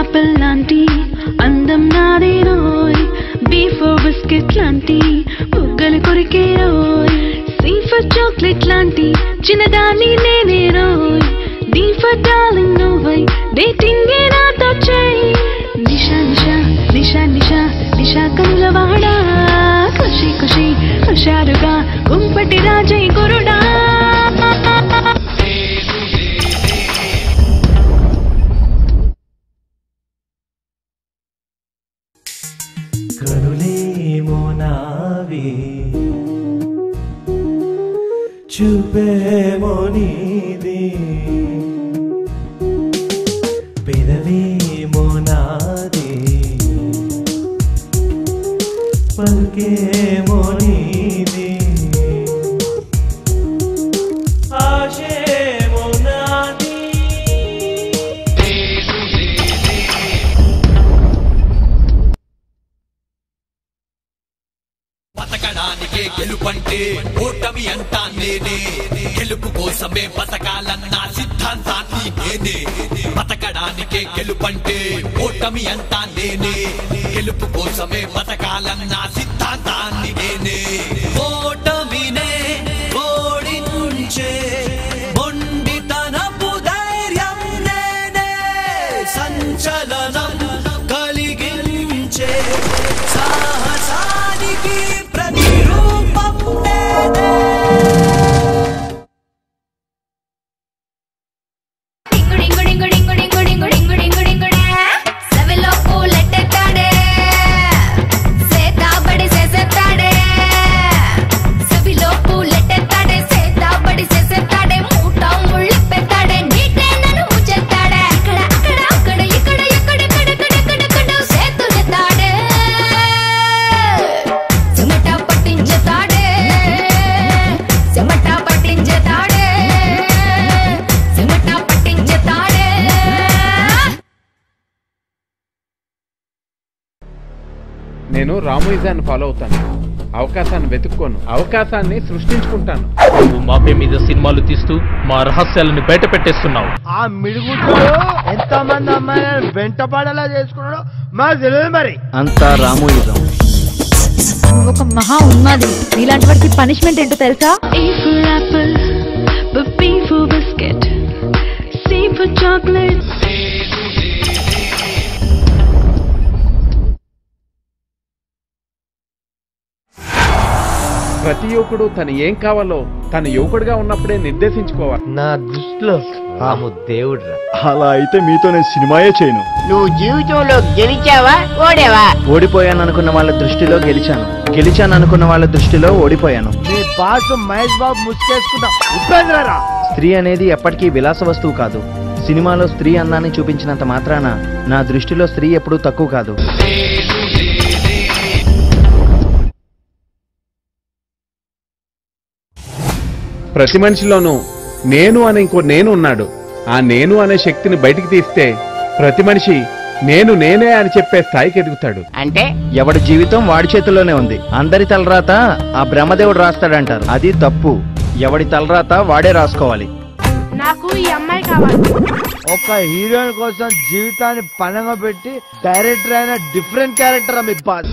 Apple లాంటి అందం నాదే రోయ్, బీ ఫర్ బిస్కెట్ లాంటి బుగ్గలు కొరికే రోయ్, సి ఫర్ చాక్లెట్ లాంటి చిన్నదాన్ని నేనే రోయ్, డి ఫర్ డార్లింగ్ నువ్వై డేటింగ్ నాతో చేయి. నిషా నిషా నిషా నిషా నిషా కనులవాడా, ఖుషి ఖుషి హుషారుగా కుంపటి రాజై గురుడా. కనులేమో నావి, చూపేమో నీది, పెదవేమో నాది, పలుకేమో నీది, ఆశేమో నాది. బతకడానికే గెలుపంటే ఓటమి అంటా నేనే, గెలుపు కోసమే బతకాలన్న సిద్ధాంతాన్ని నేనే. బతకడానికే గెలుపంటే ఓటమి అంటా నేనే, గెలుపు కోసమే బతకాలన్న సిద్ధాంతాన్ని నేనే. ఓటమినే ఓడించే మొండితనపు ధైర్యం నేనే, సంచలనం కలిగించే సాహసానికి ప్రతిరూపం నేనే. నేను రామోయిజాన్ని ఫాలో అవుతాను, అవకాశాన్ని వెతుక్కోను, అవకాశాన్ని సృష్టించుకుంటాను. నువ్వు మాపే మీద సినిమాలు తీస్తూ మా రహస్యాలను బయట పెట్టేస్తున్నావు. ఆ మిడుగుట్లో ఎంత మంది అమ్మాయిలను వెంట పడేలా చేసుకున్నాడో మాకు తెలియదు. మరి అంతా రామోయిజం. ఒక మహా ఉన్మాది. ఇలాంటి వాడికి పనిష్మెంట్ ఏంటో తెలుసా? A for apple, but B for biscuit, C for chocolate. ప్రతి యువకుడు తను ఏం కావాలో తను యువకుడుగా ఉన్నప్పుడే నిర్దేశించుకోవాలి. నా దృష్టిలో రాము దేవుడు. అలా అయితే మీతో నేను సినిమాయే చేయను. నువ్వు జీవితంలో గెలిచావా ఓడేవా? ఓడిపోయాను అనుకున్న వాళ్ళ దృష్టిలో గెలిచాను, గెలిచాను అనుకున్న వాళ్ళ దృష్టిలో ఓడిపోయాను. నీ బాసు మహేష్ బాబు ముసుకేసుకున్నా ఉపేంద్రరా. స్త్రీ అనేది ఎప్పటికీ విలాస వస్తువు కాదు. సినిమాలో స్త్రీ అందాన్ని చూపించినంత మాత్రాన నా దృష్టిలో స్త్రీ ఎప్పుడూ తక్కువ కాదు. ప్రతి మనిషిలోనూ నేను అనే ఇంకో నేను ఉన్నాడు. ఆ నేను అనే శక్తిని బయటికి తీస్తే ప్రతి మనిషి నేను నేనే అని చెప్పే స్థాయికి ఎదుగుతాడు. అంటే ఎవడి జీవితం వాడి చేతుల్లోనే ఉంది. అందరి తలరాత ఆ బ్రహ్మదేవుడు రాస్తాడంటారు, అది తప్పు. ఎవడి తలరాత వాడే రాసుకోవాలి. నాకు ఈ అమ్మాయి కావాలి. ఒక హీరోయిన్ కోసం జీవితాన్ని పణంగా పెట్టి డైరెక్టర్ అయిన డిఫరెంట్ క్యారెక్టర్ మీ బాస్.